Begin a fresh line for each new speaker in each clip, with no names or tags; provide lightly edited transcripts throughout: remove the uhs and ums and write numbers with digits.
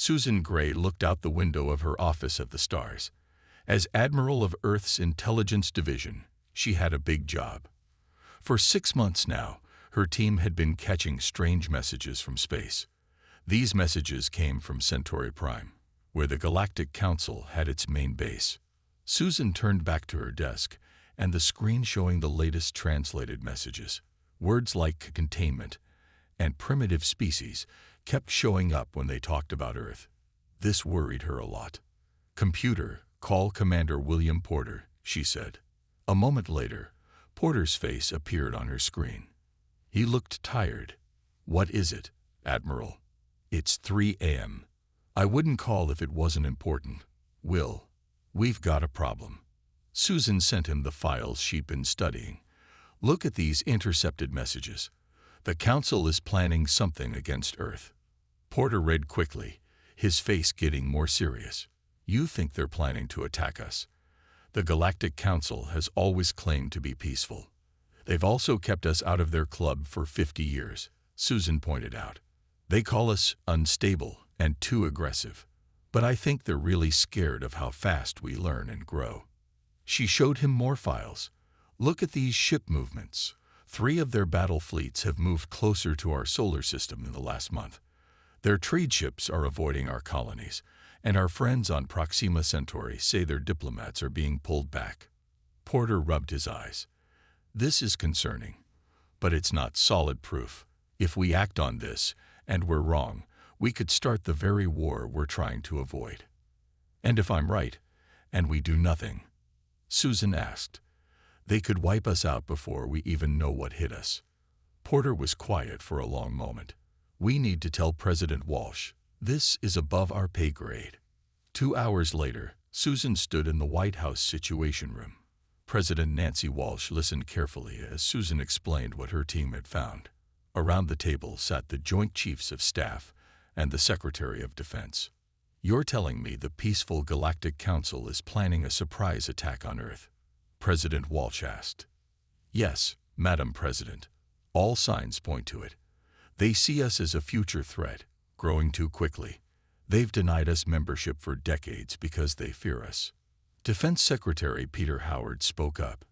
Susan Gray looked out the window of her office at the stars. As Admiral of Earth's Intelligence Division, she had a big job. For 6 months now, her team had been catching strange messages from space. These messages came from Centauri Prime, where the Galactic Council had its main base. Susan turned back to her desk, and the screen showing the latest translated messages, words like containment and primitive species, kept showing up when they talked about Earth. This worried her a lot. "Computer, call Commander William Porter," she said. A moment later, Porter's face appeared on her screen. He looked tired. "What is it, Admiral?" "It's 3 a.m. I wouldn't call if it wasn't important. Will, we've got a problem." Susan sent him the files she'd been studying. "Look at these intercepted messages. The Council is planning something against Earth." Porter read quickly, his face getting more serious. "You think they're planning to attack us? The Galactic Council has always claimed to be peaceful. They've also kept us out of their club for 50 years, Susan pointed out. They call us unstable and too aggressive. But I think they're really scared of how fast we learn and grow." She showed him more files. "Look at these ship movements. 3 of their battle fleets have moved closer to our solar system in the last month. Their trade ships are avoiding our colonies, and our friends on Proxima Centauri say their diplomats are being pulled back." Porter rubbed his eyes. "This is concerning, but it's not solid proof. If we act on this, and we're wrong, we could start the very war we're trying to avoid." "And if I'm right, and we do nothing?" Susan asked. "They could wipe us out before we even know what hit us." Porter was quiet for a long moment. "We need to tell President Walsh. This is above our pay grade." 2 hours later, Susan stood in the White House Situation Room. President Nancy Walsh listened carefully as Susan explained what her team had found. Around the table sat the Joint Chiefs of Staff and the Secretary of Defense. "You're telling me the peaceful Galactic Council is planning a surprise attack on Earth?" President Walsh asked. "Yes, Madam President. All signs point to it. They see us as a future threat, growing too quickly. They've denied us membership for decades because they fear us." Defense Secretary Peter Howard spoke up.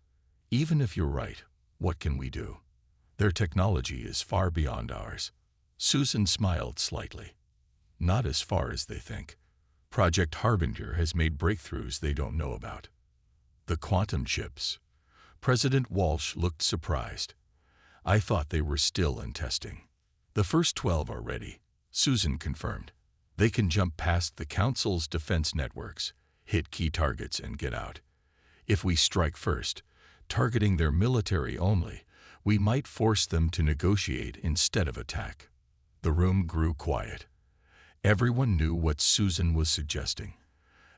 "Even if you're right, what can we do? Their technology is far beyond ours." Susan smiled slightly. "Not as far as they think. Project Harbinger has made breakthroughs they don't know about." "The quantum chips." President Walsh looked surprised. "I thought they were still in testing." "The first 12 are ready," Susan confirmed. "They can jump past the Council's defense networks, hit key targets, and get out. If we strike first, targeting their military only, we might force them to negotiate instead of attack." The room grew quiet. Everyone knew what Susan was suggesting: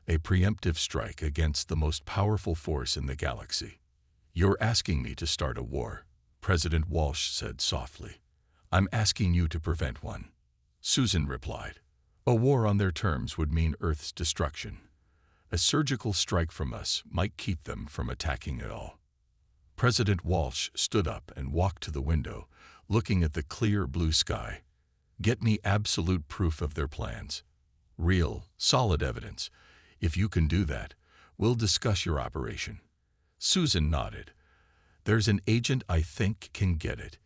a preemptive strike against the most powerful force in the galaxy. "You're asking me to start a war," President Walsh said softly. "I'm asking you to prevent one." Susan replied. "A war on their terms would mean Earth's destruction. A surgical strike from us might keep them from attacking at all." President Walsh stood up and walked to the window, looking at the clear blue sky. "Get me absolute proof of their plans. Real, solid evidence. If you can do that, we'll discuss your operation." Susan nodded. "There's an agent I think can get it.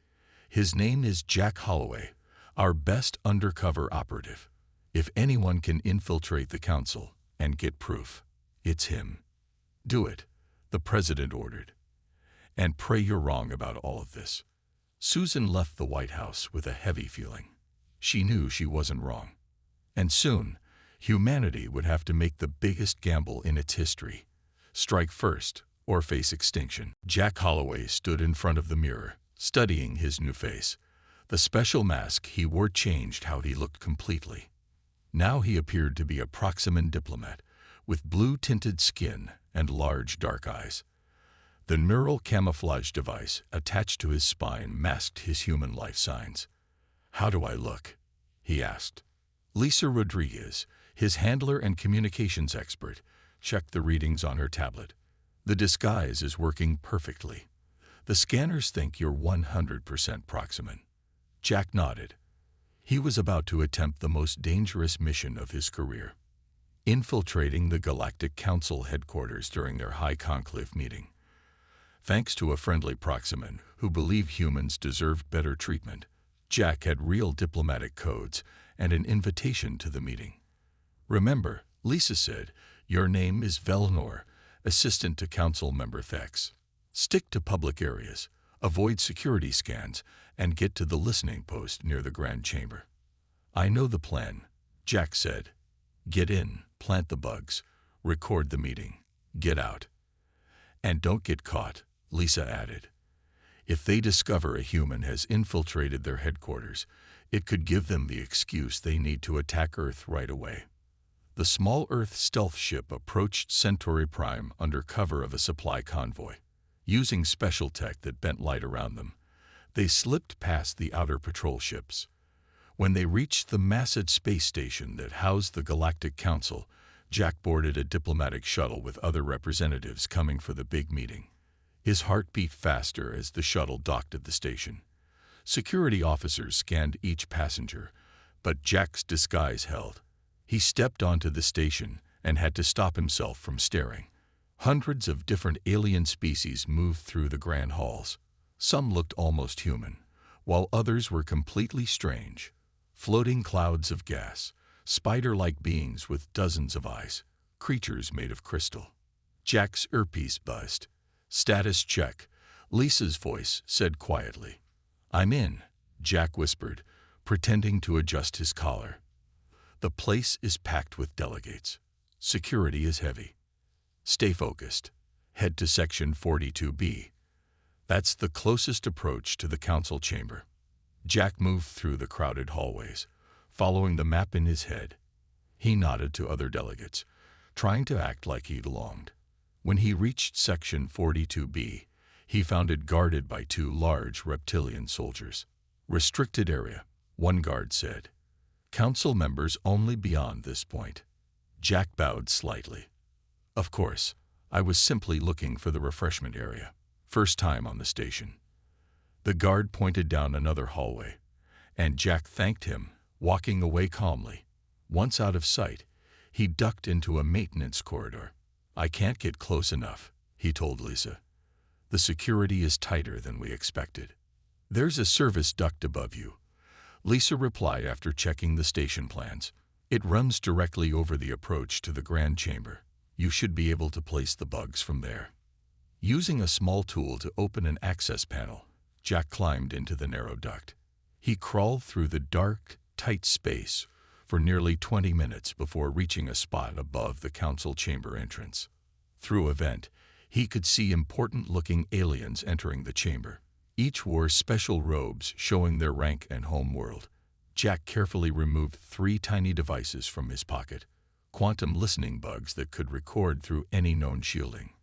His name is Jack Holloway, our best undercover operative. If anyone can infiltrate the Council and get proof, it's him." "Do it," the President ordered. "And pray you're wrong about all of this." Susan left the White House with a heavy feeling. She knew she wasn't wrong. And soon, humanity would have to make the biggest gamble in its history: strike first or face extinction. Jack Holloway stood in front of the mirror, studying his new face. The special mask he wore changed how he looked completely. Now he appeared to be a Proximan diplomat, with blue-tinted skin and large dark eyes. The neural camouflage device attached to his spine masked his human life signs. "How do I look?" he asked. Lisa Rodriguez, his handler and communications expert, checked the readings on her tablet. "The disguise is working perfectly. The scanners think you're 100% Proximan." Jack nodded. He was about to attempt the most dangerous mission of his career, infiltrating the Galactic Council headquarters during their high conclave meeting. Thanks to a friendly Proximan who believed humans deserved better treatment, Jack had real diplomatic codes and an invitation to the meeting. "Remember," Lisa said, "your name is Velnor, assistant to Council Member Thex. Stick to public areas, avoid security scans, and get to the listening post near the Grand Chamber." "I know the plan," Jack said. "Get in, plant the bugs, record the meeting, get out. And don't get caught," Lisa added. "If they discover a human has infiltrated their headquarters, it could give them the excuse they need to attack Earth right away." The small Earth stealth ship approached Centauri Prime under cover of a supply convoy. Using special tech that bent light around them, they slipped past the outer patrol ships. When they reached the massive space station that housed the Galactic Council, Jack boarded a diplomatic shuttle with other representatives coming for the big meeting. His heart beat faster as the shuttle docked at the station. Security officers scanned each passenger, but Jack's disguise held. He stepped onto the station and had to stop himself from staring. Hundreds of different alien species moved through the grand halls. Some looked almost human, while others were completely strange. Floating clouds of gas, spider-like beings with dozens of eyes, creatures made of crystal. Jack's earpiece buzzed. "Status check," Lisa's voice said quietly. "I'm in," Jack whispered, pretending to adjust his collar. "The place is packed with delegates. Security is heavy. Stay focused. Head to Section 42B. That's the closest approach to the council chamber." Jack moved through the crowded hallways, following the map in his head. He nodded to other delegates, trying to act like he belonged. When he reached Section 42B, he found it guarded by two large reptilian soldiers. "Restricted area," one guard said. "Council members only beyond this point." Jack bowed slightly. "Of course, I was simply looking for the refreshment area. First time on the station." The guard pointed down another hallway, and Jack thanked him, walking away calmly. Once out of sight, he ducked into a maintenance corridor. "I can't get close enough," he told Lisa. "The security is tighter than we expected." "There's a service duct above you," Lisa replied after checking the station plans. "It runs directly over the approach to the Grand Chamber. You should be able to place the bugs from there." Using a small tool to open an access panel, Jack climbed into the narrow duct. He crawled through the dark, tight space for nearly 20 minutes before reaching a spot above the council chamber entrance. Through a vent, he could see important-looking aliens entering the chamber. Each wore special robes showing their rank and home world. Jack carefully removed 3 tiny devices from his pocket, quantum listening bugs that could record through any known shielding.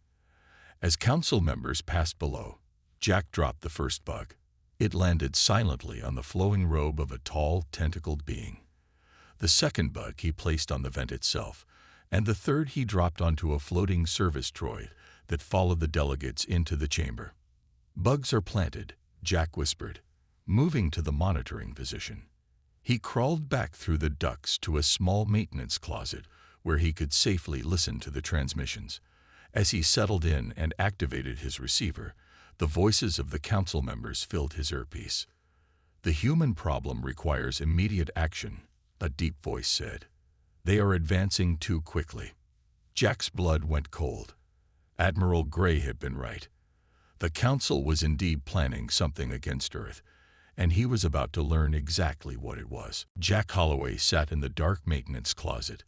As council members passed below, Jack dropped the first bug. It landed silently on the flowing robe of a tall, tentacled being. The second bug he placed on the vent itself, and the third he dropped onto a floating service droid that followed the delegates into the chamber. "Bugs are planted," Jack whispered, moving to the monitoring position. He crawled back through the ducts to a small maintenance closet where he could safely listen to the transmissions. As he settled in and activated his receiver, the voices of the council members filled his earpiece. "The human problem requires immediate action," a deep voice said. "They are advancing too quickly." Jack's blood went cold. Admiral Gray had been right. The council was indeed planning something against Earth, and he was about to learn exactly what it was. Jack Holloway sat in the dark maintenance closet,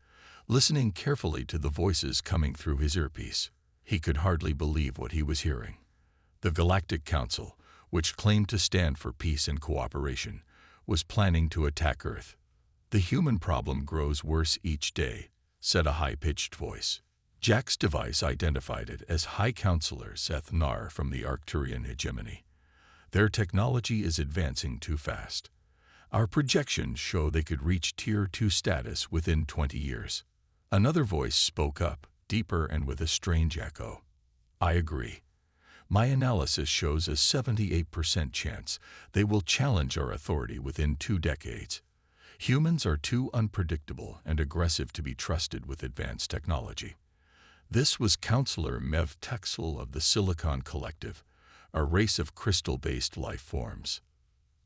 listening carefully to the voices coming through his earpiece. He could hardly believe what he was hearing. The Galactic Council, which claimed to stand for peace and cooperation, was planning to attack Earth. "The human problem grows worse each day," said a high-pitched voice. Jack's device identified it as High Counselor Seth Nar from the Arcturian hegemony. "Their technology is advancing too fast. Our projections show they could reach Tier 2 status within 20 years. Another voice spoke up, deeper and with a strange echo. "I agree. My analysis shows a 78% chance they will challenge our authority within 2 decades. Humans are too unpredictable and aggressive to be trusted with advanced technology. This was Counselor Mev Texel of the Silicon Collective, a race of crystal-based life forms.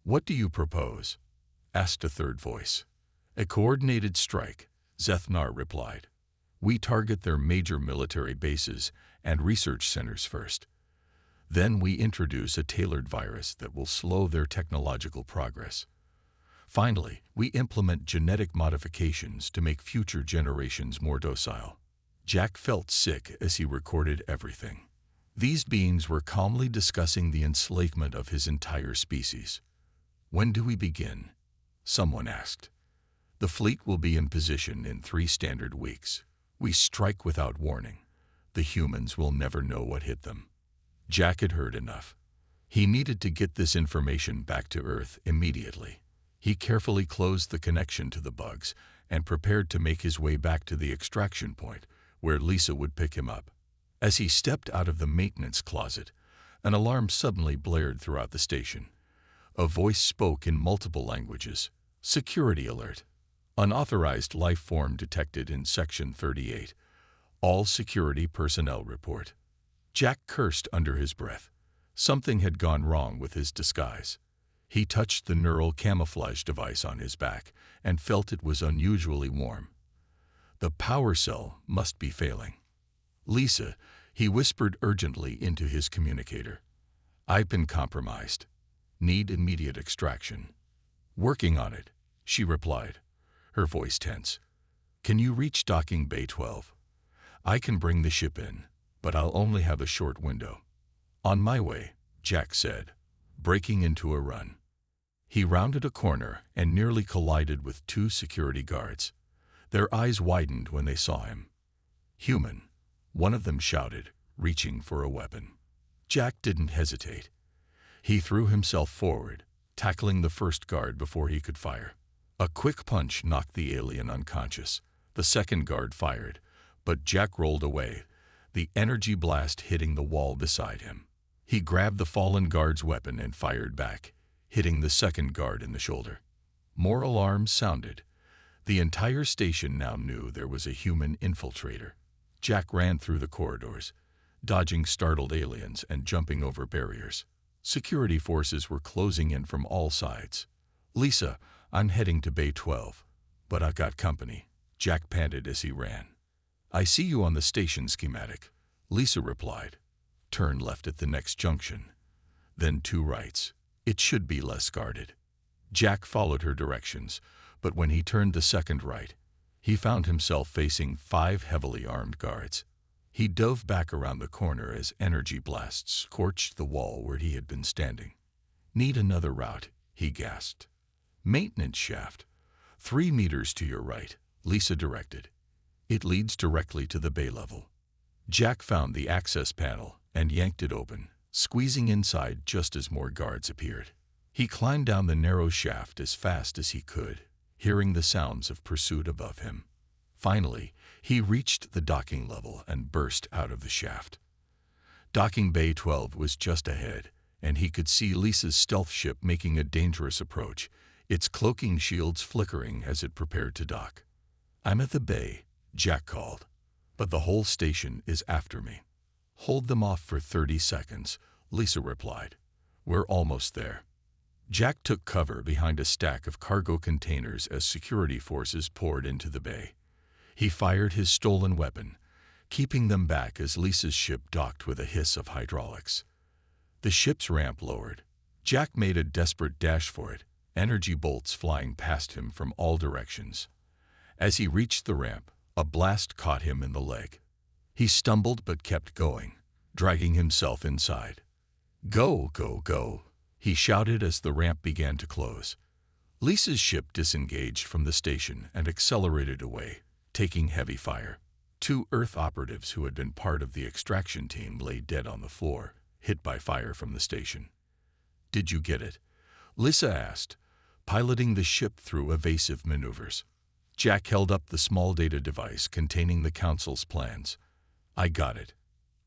"What do you propose?" asked a third voice. "A coordinated strike," Zethnar replied. "We target their major military bases and research centers first. Then we introduce a tailored virus that will slow their technological progress. Finally, we implement genetic modifications to make future generations more docile." Jack felt sick as he recorded everything. These beings were calmly discussing the enslavement of his entire species. "When do we begin?" someone asked. "The fleet will be in position in 3 standard weeks. We strike without warning. The humans will never know what hit them." Jack had heard enough. He needed to get this information back to Earth immediately. He carefully closed the connection to the bugs and prepared to make his way back to the extraction point, where Lisa would pick him up. As he stepped out of the maintenance closet, an alarm suddenly blared throughout the station. A voice spoke in multiple languages. "Security alert. Unauthorized life form detected in Section 38. All security personnel report." Jack cursed under his breath. Something had gone wrong with his disguise. He touched the neural camouflage device on his back and felt it was unusually warm. The power cell must be failing. "Lisa," he whispered urgently into his communicator. "I've been compromised. Need immediate extraction." "Working on it," she replied, her voice tense. "Can you reach docking bay 12? I can bring the ship in, but I'll only have a short window." "On my way," Jack said, breaking into a run. He rounded a corner and nearly collided with 2 security guards. Their eyes widened when they saw him. "Human," one of them shouted, reaching for a weapon. Jack didn't hesitate. He threw himself forward, tackling the first guard before he could fire. A quick punch knocked the alien unconscious. The second guard fired, but Jack rolled away, the energy blast hitting the wall beside him. He grabbed the fallen guard's weapon and fired back, hitting the second guard in the shoulder. More alarms sounded. The entire station now knew there was a human infiltrator. Jack ran through the corridors, dodging startled aliens and jumping over barriers. Security forces were closing in from all sides. "Lisa, I'm heading to Bay 12, but I got company," Jack panted as he ran. "I see you on the station schematic," Lisa replied. "Turn left at the next junction, then 2 rights. It should be less guarded." Jack followed her directions, but when he turned the second right, he found himself facing 5 heavily armed guards. He dove back around the corner as energy blasts scorched the wall where he had been standing. "Need another route," he gasped. "Maintenance shaft. 3 meters to your right," Lisa directed. "It leads directly to the bay level." Jack found the access panel and yanked it open, squeezing inside just as more guards appeared. He climbed down the narrow shaft as fast as he could, hearing the sounds of pursuit above him. Finally, he reached the docking level and burst out of the shaft. Docking Bay 12 was just ahead, and he could see Lisa's stealth ship making a dangerous approach, its cloaking shields flickering as it prepared to dock. "I'm at the bay," Jack called, "but the whole station is after me." "Hold them off for 30 seconds, Lisa replied. "We're almost there." Jack took cover behind a stack of cargo containers as security forces poured into the bay. He fired his stolen weapon, keeping them back as Lisa's ship docked with a hiss of hydraulics. The ship's ramp lowered. Jack made a desperate dash for it, energy bolts flying past him from all directions. As he reached the ramp, a blast caught him in the leg. He stumbled but kept going, dragging himself inside. "Go, go, go," he shouted as the ramp began to close. Lisa's ship disengaged from the station and accelerated away, taking heavy fire. 2 Earth operatives who had been part of the extraction team lay dead on the floor, hit by fire from the station. "Did you get it?" Lisa asked, piloting the ship through evasive maneuvers. Jack held up the small data device containing the Council's plans. "I got it.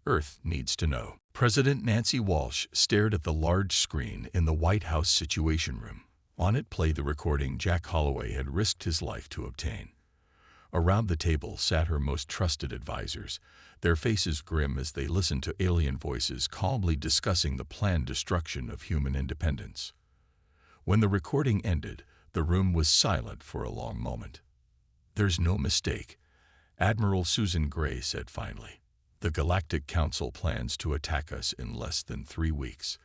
Earth needs to know." President Nancy Walsh stared at the large screen in the White House Situation Room. On it played the recording Jack Holloway had risked his life to obtain. Around the table sat her most trusted advisors, their faces grim as they listened to alien voices calmly discussing the planned destruction of human independence. When the recording ended, the room was silent for a long moment. "There's no mistake," Admiral Susan Gray said finally. "The Galactic Council plans to attack us in less than 3 weeks.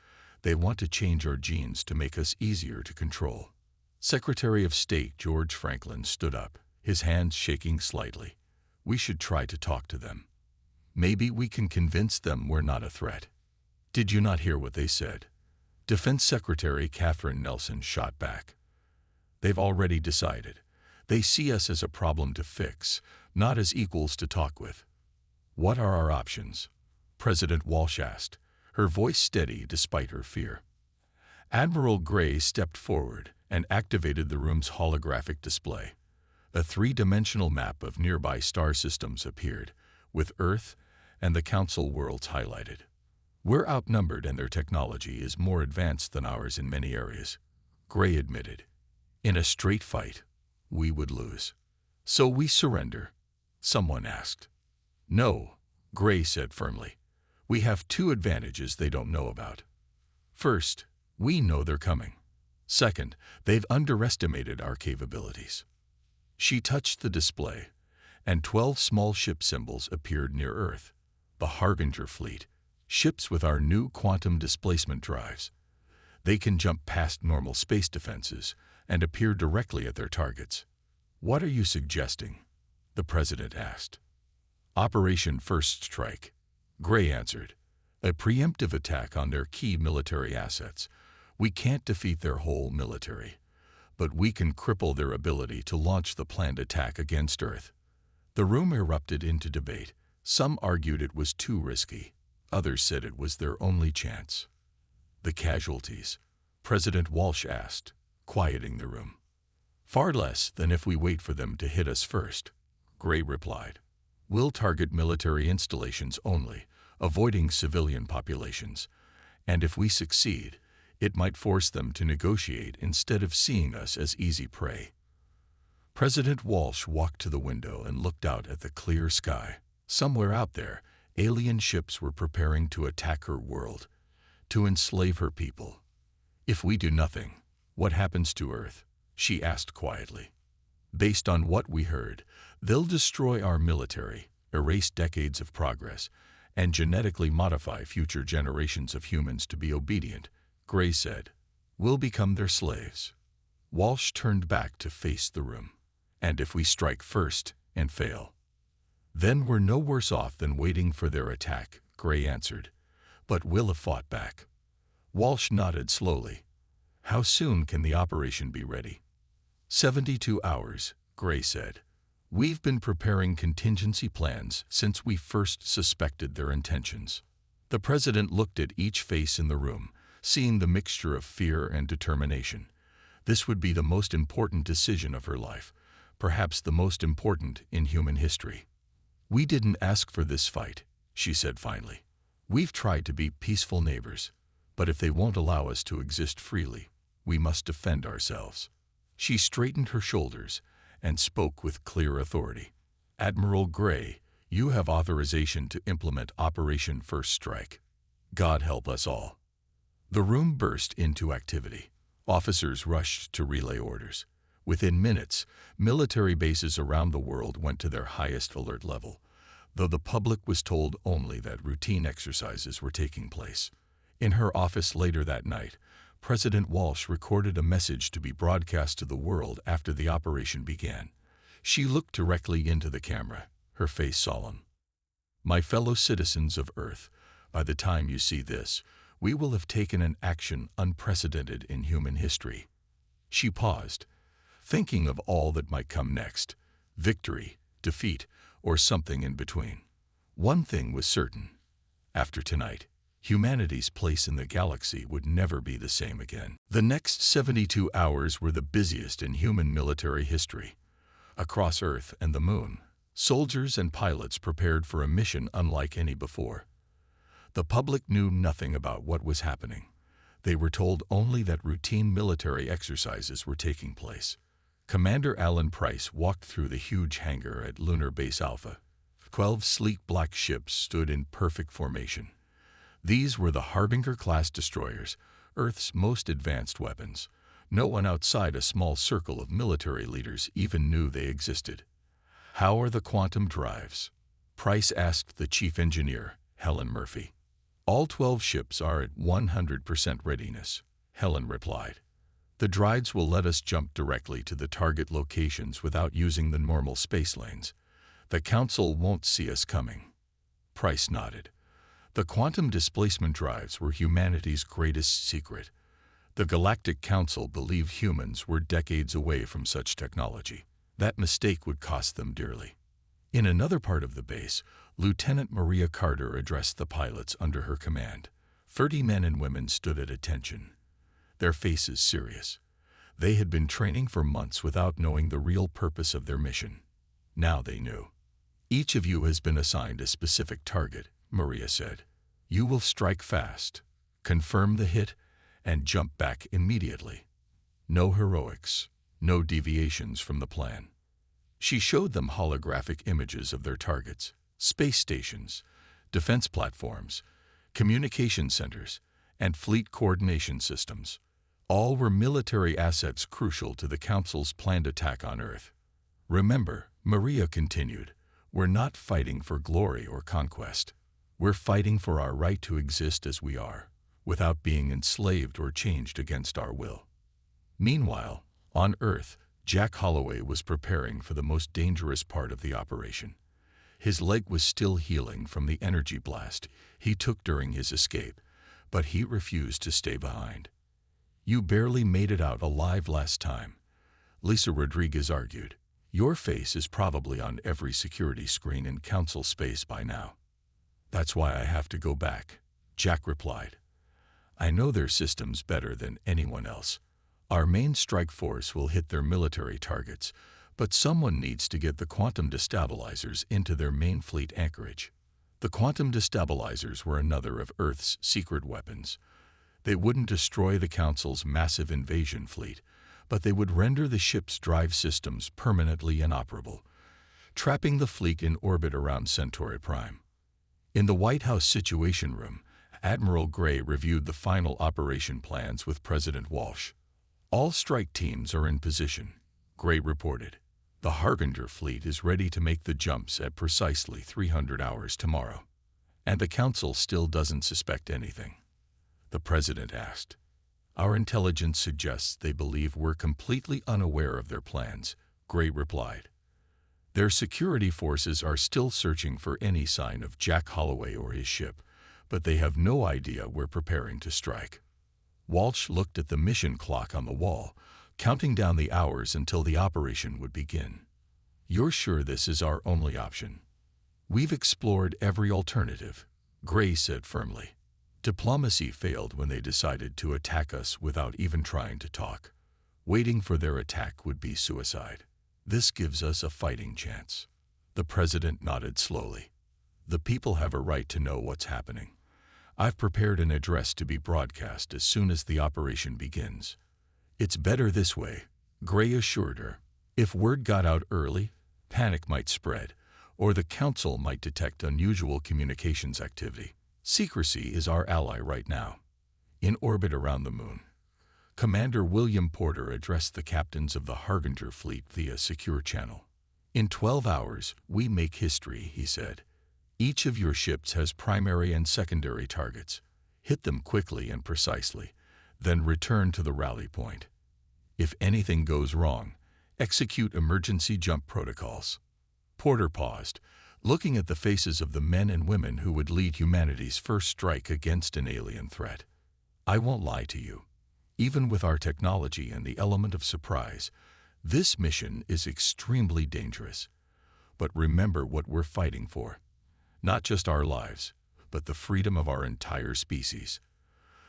They want to change our genes to make us easier to control." Secretary of State George Franklin stood up, his hands shaking slightly. "We should try to talk to them. Maybe we can convince them we're not a threat." "Did you not hear what they said?" Defense Secretary Katherine Nelson shot back. "They've already decided. They see us as a problem to fix, not as equals to talk with." "What are our options?" President Walsh asked, her voice steady despite her fear. Admiral Gray stepped forward and activated the room's holographic display. A 3-dimensional map of nearby star systems appeared, with Earth and the Council worlds highlighted. "We're outnumbered and their technology is more advanced than ours in many areas," Gray admitted. "In a straight fight, we would lose. So we surrender?" someone asked. "No," Gray said firmly. "We have 2 advantages they don't know about. First, we know they're coming. Second, they've underestimated our capabilities." She touched the display, and 12 small ship symbols appeared near Earth. The Harbinger fleet, ships with our new quantum displacement drives. They can jump past normal space defenses and appear directly at their targets. "What are you suggesting?" the President asked. "Operation First Strike," Gray answered. "A preemptive attack on their key military assets. We can't defeat their whole military, but we can cripple their ability to launch the planned attack against Earth." The room erupted into debate. Some argued it was too risky. Others said it was their only chance. "The casualties?" President Walsh asked, quieting the room. "Far less than if we wait for them to hit us first," Gray replied. "We'll target military installations only, avoiding civilian populations. And if we succeed, it might force them to negotiate instead of seeing us as easy prey." President Walsh walked to the window and looked out at the clear sky. Somewhere out there, alien ships were preparing to attack her world, to enslave her people. "If we do nothing, what happens to Earth?" she asked quietly. "Based on what we heard, they'll destroy our military, erase decades of progress, and genetically modify future generations of humans to be obedient," Gray said. "We'll become their slaves." Walsh turned back to face the room. "And if we strike first and fail?" "Then we're no worse off than waiting for their attack," Gray answered. "But we'll have fought back." Walsh nodded slowly. "How soon can the operation be ready?" 72 hours, Gray said. "We've been preparing contingency plans since we first suspected their intentions." The President looked at each face in the room, seeing the mixture of fear and determination. This would be the most important decision of her life, perhaps the most important in human history. "We didn't ask for this fight," she said finally. "We've tried to be peaceful neighbors, but if they won't allow us to exist freely, we must defend ourselves." She straightened her shoulders and spoke with clear authority. "Admiral Gray, you have authorization to implement Operation First Strike. God help us all." The room burst into activity. Officers rushed to relay orders. Within minutes, military bases around the world went to their highest alert level, though the public was told only that routine exercises were taking place. In her office later that night, President Walsh recorded a message to be broadcast to the world after the operation began. She looked directly into the camera, her face solemn. "My fellow citizens of Earth, by the time you see this, we will have taken an action unprecedented in human history." She paused, thinking of all that might come next: victory, defeat, or something in between. One thing was certain: after tonight, humanity's place in the galaxy would never be the same again. The next 72 hours were the busiest in human military history. Across Earth and the Moon, soldiers and pilots prepared for a mission unlike any before. The public knew nothing about what was happening. They were told only that routine military exercises were taking place. Commander Alan Price walked through the huge hangar at Lunar Base Alpha. 12 sleek black ships stood in perfect formation. These were the Harbinger-class destroyers, Earth's most advanced weapons. No one outside a small circle of military leaders even knew they existed. "How are the quantum drives?" Price asked the chief engineer, Helen Murphy. "All 12 ships are at 100% readiness," Helen replied. "The drives will let us jump directly to the target locations without using the normal space lanes. The Council won't see us coming." Price nodded. The quantum displacement drives were humanity's greatest secret. The Galactic Council believed humans were decades away from such technology. That mistake would cost them dearly. In another part of the base, Lieutenant Maria Carter addressed the pilots under her command. 30 men and women stood at attention, their faces serious. They had been training for months without knowing the real purpose of their mission. Now they knew. "Each of you has been assigned a specific target," Maria said. "You will strike fast, confirm the hit, and jump back immediately. No heroics, no deviations from the plan." She showed them holographic images of their targets: space stations, defense platforms, communication centers, and fleet coordination systems. All were military assets crucial to the Council's planned attack on Earth. "Remember," Maria continued, "we're not fighting for glory or conquest. We're fighting for our right to exist as we are, without being enslaved or changed against our will." Meanwhile, on Earth, Jack Holloway was preparing for the most dangerous part of the operation. His leg was still healing from the energy blast he took during his escape, but he refused to stay behind. "You barely made it out alive last time," Lisa Rodriguez argued. "Your face is probably on every security screen in Council space by now." "That's why I have to go back," Jack replied. "I know their systems better than anyone else. Our main strike force will hit their military targets, but someone needs to get the quantum destabilizers into their main fleet anchorage." The quantum destabilizers were another of Earth's secret weapons. They wouldn't destroy the Council's massive invasion fleet, but they would render the ship's drive systems permanently inoperable, trapping the fleet in orbit around Centauri Prime. In the White House Situation Room, Admiral Gray reviewed the final operation plans with President Walsh. "All strike teams are in position," Gray reported. "The Harbinger fleet is ready to make the jumps at precisely 300 hours tomorrow." "And the Council still doesn't suspect anything?" the President asked. "Our intelligence suggests they believe we're completely unaware of their plans," Gray replied. "Their security forces are still searching for any sign of Jack Holloway or his ship, but they have no idea we're preparing to strike." Walsh looked at the mission clock on the wall, counting down the hours until the operation would begin. "You're sure this is our only option?" "We've explored every alternative," Gray said firmly. "Diplomacy failed when they decided to attack us without even trying to talk. Waiting for their attack would be suicide. This gives us a fighting chance." The President nodded slowly. "The people have a right to know what's happening. I've prepared an address to be broadcast as soon as the operation begins." "It's better this way," Gray assured her. "If word got out early, panic might spread, or the Council might detect unusual communications activity. Secrecy is our ally right now." In orbit around the Moon, Commander William Porter addressed the captains of the Harbinger fleet via secure channel. "In 12 hours, we make history," he said. "Each of your ships has primary and secondary targets. Hit them quickly and precisely, then return to the rally point. If anything goes wrong, execute emergency jump protocols." Porter paused, looking at the faces of the men and women who would lead humanity's first strike against an alien threat. "I won't lie to you. Even with our technology and the element of surprise, this mission is extremely dangerous. But remember what we're fighting for. Not just our lives, but the freedom of our entire species.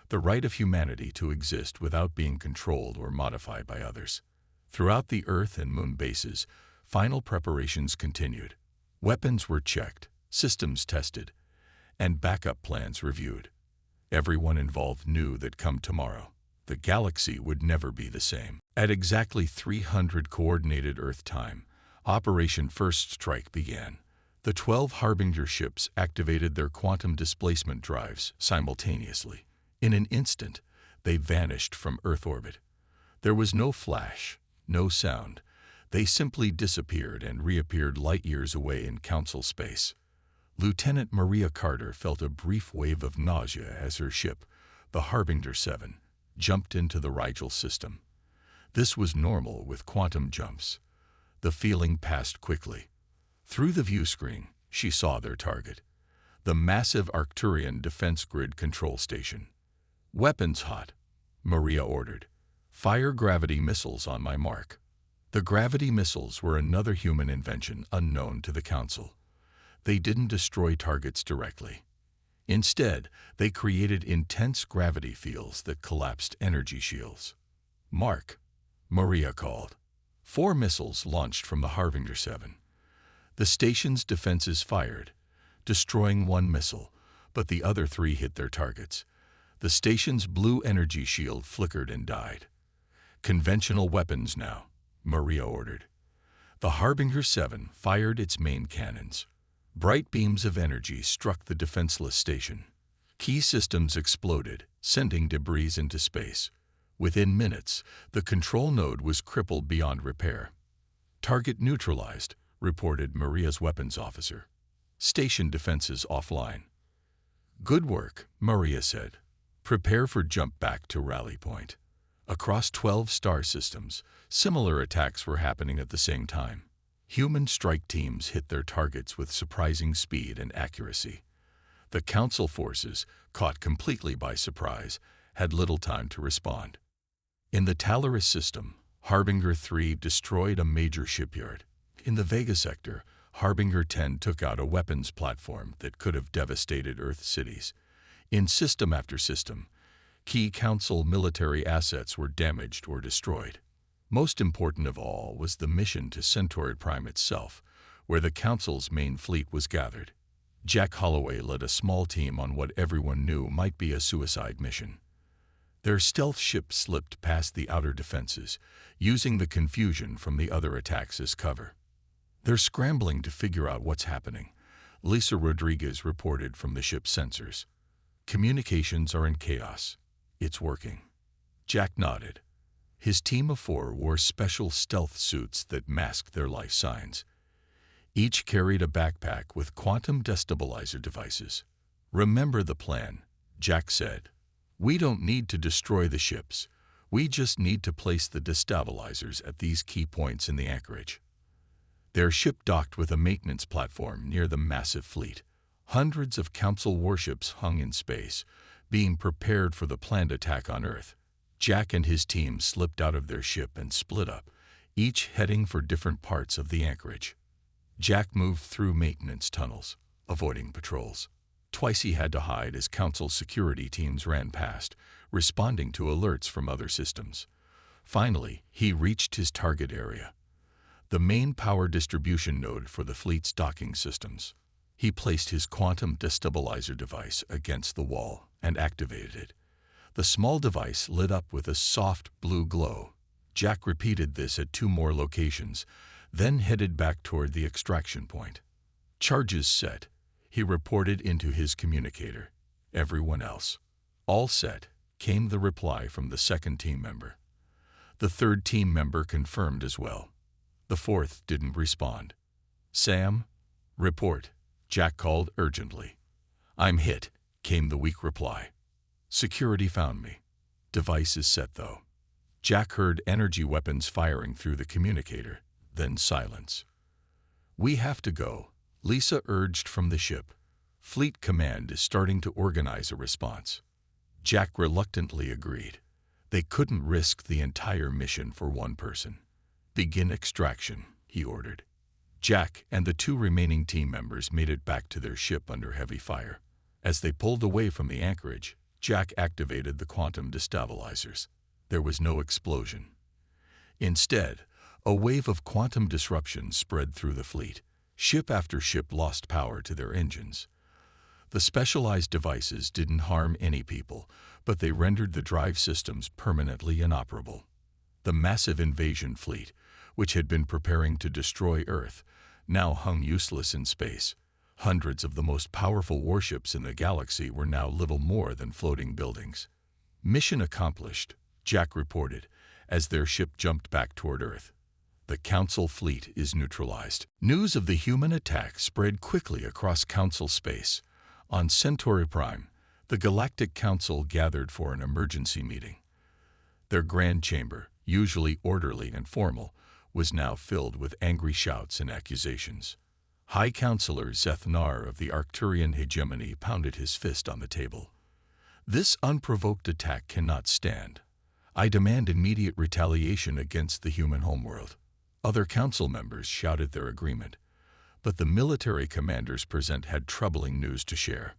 The right of humanity to exist without being controlled or modified by others." Throughout the Earth and Moon bases, final preparations continued. Weapons were checked, systems tested, and backup plans reviewed. Everyone involved knew that come tomorrow, the galaxy would never be the same. At exactly 300 Coordinated Earth time, Operation First Strike began. The 12 Harbinger ships activated their quantum displacement drives simultaneously. In an instant, they vanished from Earth orbit. There was no flash, no sound. They simply disappeared and reappeared light years away in Council space. Lieutenant Maria Carter felt a brief wave of nausea as her ship, the Harbinger 7, jumped into the Rigel system. This was normal with quantum jumps. The feeling passed quickly. Through the view screen, she saw their target, the massive Arcturian Defense Grid Control Station. "Weapons hot," Maria ordered. "Fire gravity missiles on my mark." The gravity missiles were another human invention unknown to the Council. They didn't destroy targets directly. Instead, they created intense gravity fields that collapsed energy shields. "Mark," Maria called. 4 missiles launched from the Harbinger 7. The station's defenses fired, destroying 1 missile, but the other 3 hit their targets. The station's blue energy shield flickered and died. "Conventional weapons now," Maria ordered. The Harbinger 7 fired its main cannons. Bright beams of energy struck the defenseless station. Key systems exploded, sending debris into space. Within minutes, the control node was crippled beyond repair. "Target neutralized," reported Maria's weapons officer. "Station defenses offline." "Good work," Maria said. "Prepare for jump back to rally point." Across 12 star systems, similar attacks were happening at the same time. Human strike teams hit their targets with surprising speed and accuracy. The Council forces, caught completely by surprise, had little time to respond. In the Talaris system, Harbinger 3 destroyed a major shipyard. In the Vega sector, Harbinger 10 took out a weapons platform that could have devastated Earth cities. In system after system, key Council military assets were damaged or destroyed. Most important of all was the mission to Centauri Prime itself, where the Council's main fleet was gathered. Jack Holloway led a small team on what everyone knew might be a suicide mission. Their stealth ship slipped past the outer defenses, using the confusion from the other attacks as cover. "They're scrambling to figure out what's happening," Lisa Rodriguez reported from the ship's sensors. "Communications are in chaos. It's working." Jack nodded. His team of 4 wore special stealth suits that masked their life signs. Each carried a backpack with quantum destabilizer devices. "Remember the plan," Jack said. "We don't need to destroy the ships. We just need to place the destabilizers at these key points in the anchorage." Their ship docked with a maintenance platform near the massive fleet. Hundreds of Council warships hung in space, being prepared for the planned attack on Earth. Jack and his team slipped out of their ship and split up, each heading for different parts of the anchorage. Jack moved through maintenance tunnels, avoiding patrols. Twice he had to hide as Council security teams ran past, responding to alerts from other systems. Finally, he reached his target area, the main power distribution node for the fleet's docking systems. He placed his quantum destabilizer device against the wall and activated it. The small device lit up with a soft blue glow. Jack repeated this at 2 more locations, then headed back toward the extraction point. "Charges set," he reported into his communicator. "Everyone else?" "All set," came the reply from the 2nd team member. The 3rd team member confirmed as well. The 4th didn't respond. "Sam?" "Report," Jack called urgently. "I'm hit," came the weak reply. "Security found me. Device is set though." Jack heard energy weapons firing through the communicator, then silence. "We have to go," Lisa urged from the ship. "Fleet Command is starting to organize a response." Jack reluctantly agreed. They couldn't risk the entire mission for one person. "Begin extraction," he ordered. Jack and the 2 remaining team members made it back to their ship under heavy fire. As they pulled away from the anchorage, Jack activated the quantum destabilizers. There was no explosion. Instead, a wave of quantum disruption spread through the fleet. Ship after ship lost power to their engines. The specialized devices didn't harm any people, but they rendered the drive systems permanently inoperable. The massive invasion fleet, which had been preparing to destroy Earth, now hung useless in space. Hundreds of the most powerful warships in the galaxy were now little more than floating buildings. Mission accomplished, Jack reported, as their ship jumped back toward Earth. The Council fleet is neutralized. News of the human attack spread quickly across Council space. On Centauri Prime, the Galactic Council gathered for an emergency meeting. Their grand chamber, usually orderly and formal, was now filled with angry shouts and accusations. High Counselor Zethnar of the Arcturian hegemony pounded his fist on the table. This unprovoked attack cannot stand. I demand immediate retaliation against the human homeworld. Other council members shouted their agreement, but the military commanders present had troubling news to share.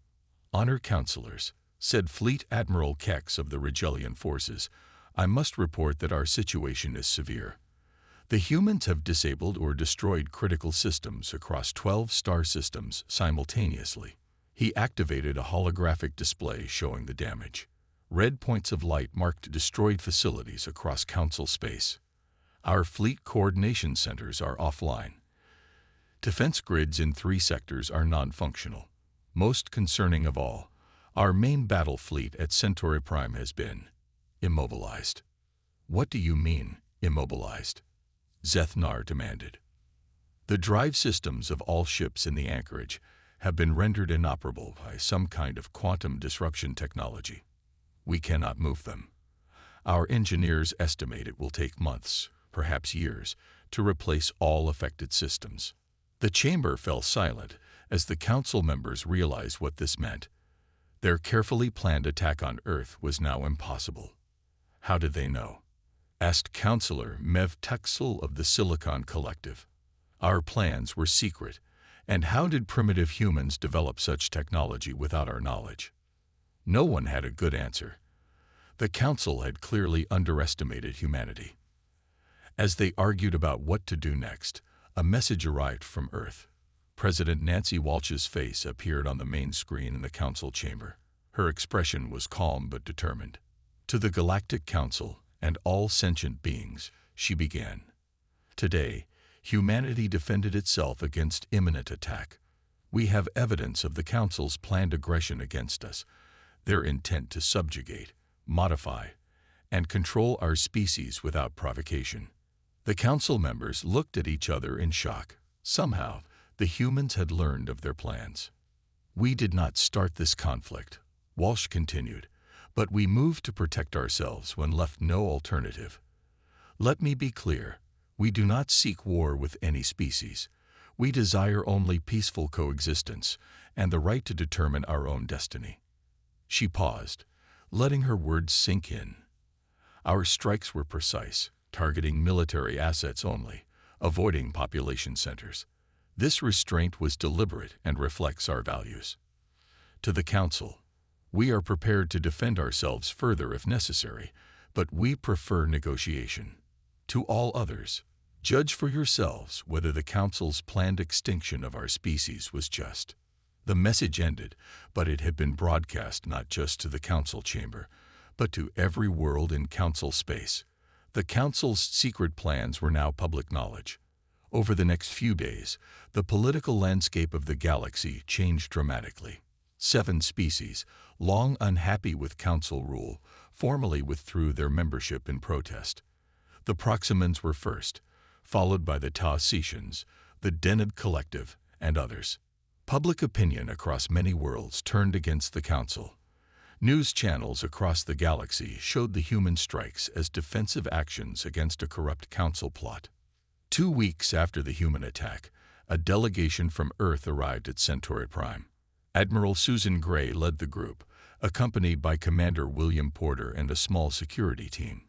Honor Counselors, said Fleet Admiral Kex of the Regellian forces, I must report that our situation is severe. The humans have disabled or destroyed critical systems across 12 star systems simultaneously. He activated a holographic display showing the damage. Red points of light marked destroyed facilities across Council space. Our fleet coordination centers are offline. Defense grids in 3 sectors are non-functional. Most concerning of all, our main battle fleet at Centauri Prime has been immobilized. What do you mean, immobilized? Zethnar demanded. The drive systems of all ships in the anchorage have been rendered inoperable by some kind of quantum disruption technology. We cannot move them. Our engineers estimate it will take months, perhaps years, to replace all affected systems. The chamber fell silent as the council members realized what this meant. Their carefully planned attack on Earth was now impossible. How did they know? Asked Counselor Mev Tuxel of the Silicon Collective. Our plans were secret, and how did primitive humans develop such technology without our knowledge? No one had a good answer. The Council had clearly underestimated humanity. As they argued about what to do next, a message arrived from Earth. President Nancy Walsh's face appeared on the main screen in the Council chamber. Her expression was calm but determined. To the Galactic Council and all sentient beings, she began. Today, humanity defended itself against imminent attack. We have evidence of the Council's planned aggression against us, their intent to subjugate, modify, and control our species without provocation. The council members looked at each other in shock. Somehow, the humans had learned of their plans. We did not start this conflict, Walsh continued, but we moved to protect ourselves when left no alternative. Let me be clear, we do not seek war with any species. We desire only peaceful coexistence and the right to determine our own destiny. She paused, letting her words sink in. Our strikes were precise, targeting military assets only, avoiding population centers. This restraint was deliberate and reflects our values. To the Council, we are prepared to defend ourselves further if necessary, but we prefer negotiation. To all others, judge for yourselves whether the Council's planned extinction of our species was just. The message ended, but it had been broadcast not just to the Council chamber, but to every world in Council space. The Council's secret plans were now public knowledge. Over the next few days, the political landscape of the galaxy changed dramatically. 7 species, long unhappy with Council rule, formally withdrew their membership in protest. The Proximans were first, followed by the Taotians, the Deneb Collective, and others. Public opinion across many worlds turned against the Council. News channels across the galaxy showed the human strikes as defensive actions against a corrupt Council plot. 2 weeks after the human attack, a delegation from Earth arrived at Centauri Prime. Admiral Susan Gray led the group, accompanied by Commander William Porter and a small security team.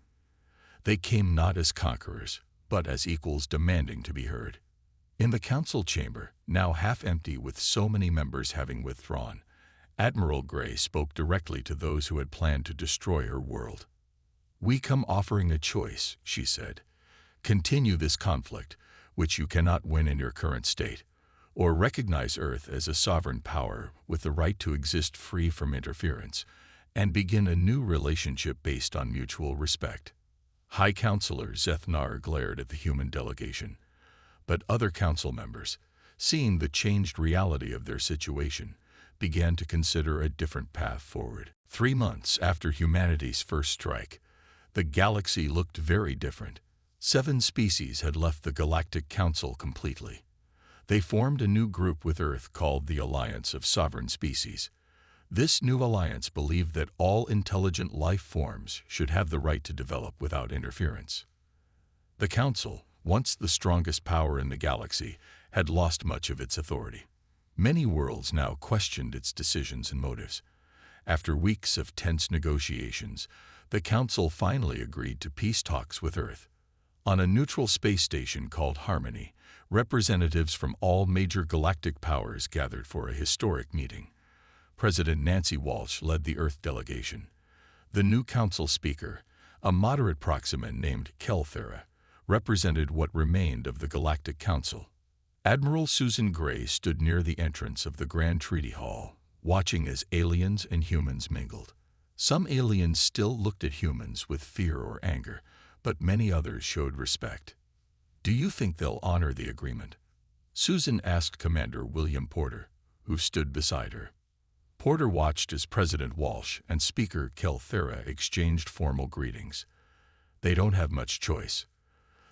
They came not as conquerors, but as equals demanding to be heard. In the Council chamber, now half empty with so many members having withdrawn, Admiral Gray spoke directly to those who had planned to destroy her world. "We come offering a choice," she said. "Continue this conflict, which you cannot win in your current state, or recognize Earth as a sovereign power with the right to exist free from interference, and begin a new relationship based on mutual respect. High Counselor Zethnar glared at the human delegation, but other council members, seeing the changed reality of their situation, began to consider a different path forward. 3 months after humanity's first strike, the galaxy looked very different. 7 species had left the Galactic Council completely. They formed a new group with Earth called the Alliance of Sovereign Species. This new alliance believed that all intelligent life forms should have the right to develop without interference. The Council, once the strongest power in the galaxy, had lost much of its authority. Many worlds now questioned its decisions and motives. After weeks of tense negotiations, the Council finally agreed to peace talks with Earth. On a neutral space station called Harmony, representatives from all major galactic powers gathered for a historic meeting. President Nancy Walsh led the Earth delegation. The new Council speaker, a moderate proximan named Kelthera, represented what remained of the Galactic Council. Admiral Susan Gray stood near the entrance of the Grand Treaty Hall, watching as aliens and humans mingled. Some aliens still looked at humans with fear or anger, but many others showed respect. "Do you think they'll honor the agreement?" Susan asked Commander William Porter, who stood beside her. Porter watched as President Walsh and Speaker Kelthera exchanged formal greetings. "They don't have much choice.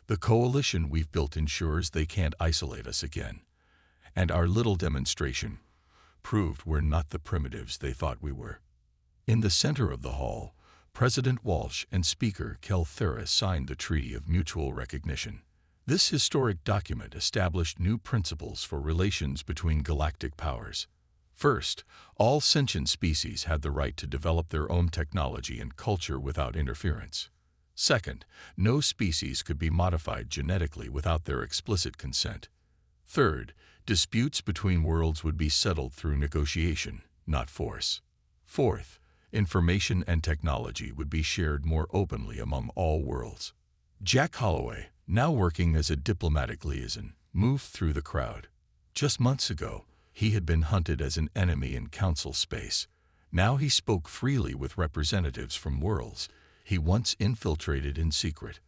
The coalition we've built ensures they can't isolate us again. And our little demonstration proved we're not the primitives they thought we were." In the center of the hall, President Walsh and Speaker Kelthera signed the Treaty of Mutual Recognition. This historic document established new principles for relations between galactic powers. First, all sentient species had the right to develop their own technology and culture without interference. Second, no species could be modified genetically without their explicit consent. Third, disputes between worlds would be settled through negotiation, not force. Fourth, information and technology would be shared more openly among all worlds. Jack Holloway, now working as a diplomatic liaison, moved through the crowd. Just months ago, he had been hunted as an enemy in Council space. Now he spoke freely with representatives from worlds he once infiltrated in secret.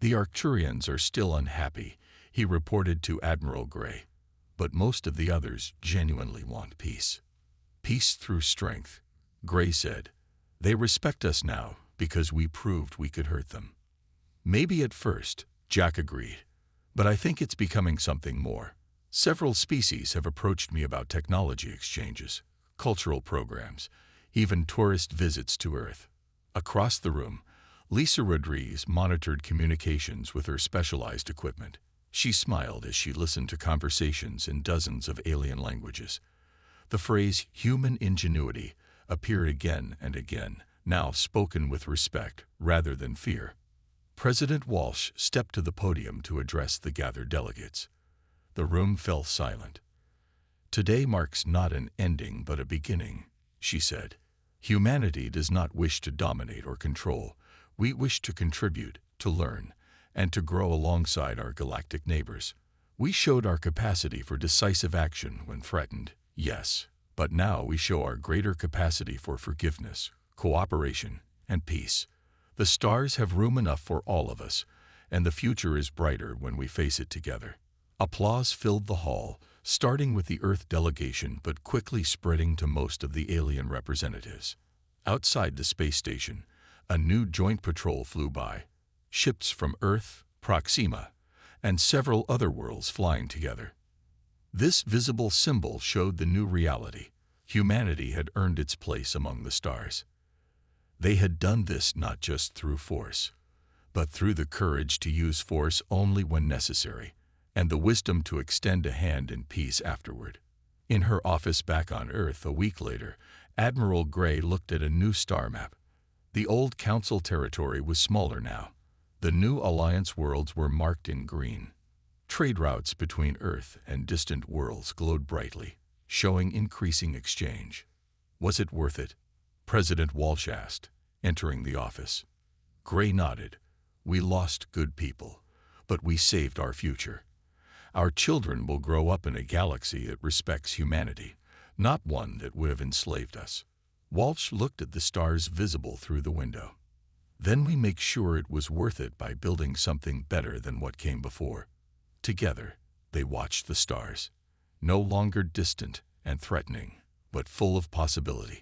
"The Arcturians are still unhappy," he reported to Admiral Gray. "But most of the others genuinely want peace." "Peace through strength," Gray said. "They respect us now because we proved we could hurt them." "Maybe at first," Jack agreed. "But I think it's becoming something more. Several species have approached me about technology exchanges, cultural programs, even tourist visits to Earth." Across the room, Lisa Rodriguez monitored communications with her specialized equipment. She smiled as she listened to conversations in dozens of alien languages. The phrase "human ingenuity" appeared again and again, now spoken with respect rather than fear. President Walsh stepped to the podium to address the gathered delegates. The room fell silent. "Today marks not an ending but a beginning," she said. "Humanity does not wish to dominate or control. We wish to contribute, to learn, and to grow alongside our galactic neighbors. We showed our capacity for decisive action when threatened, yes, but now we show our greater capacity for forgiveness, cooperation, and peace. The stars have room enough for all of us, and the future is brighter when we face it together." Applause filled the hall, starting with the Earth delegation but quickly spreading to most of the alien representatives. Outside the space station, a new joint patrol flew by, ships from Earth, Proxima, and several other worlds flying together. This visible symbol showed the new reality. Humanity had earned its place among the stars. They had done this not just through force, but through the courage to use force only when necessary, and the wisdom to extend a hand in peace afterward. In her office back on Earth a week later, Admiral Gray looked at a new star map. The old Council territory was smaller now. The new Alliance worlds were marked in green. Trade routes between Earth and distant worlds glowed brightly, showing increasing exchange. "Was it worth it?" President Walsh asked, entering the office. Gray nodded. "We lost good people, but we saved our future. Our children will grow up in a galaxy that respects humanity, not one that would have enslaved us. Walsh looked at the stars visible through the window. Then we make sure it was worth it by building something better than what came before. Together, they watched the stars, no longer distant and threatening, but full of possibility.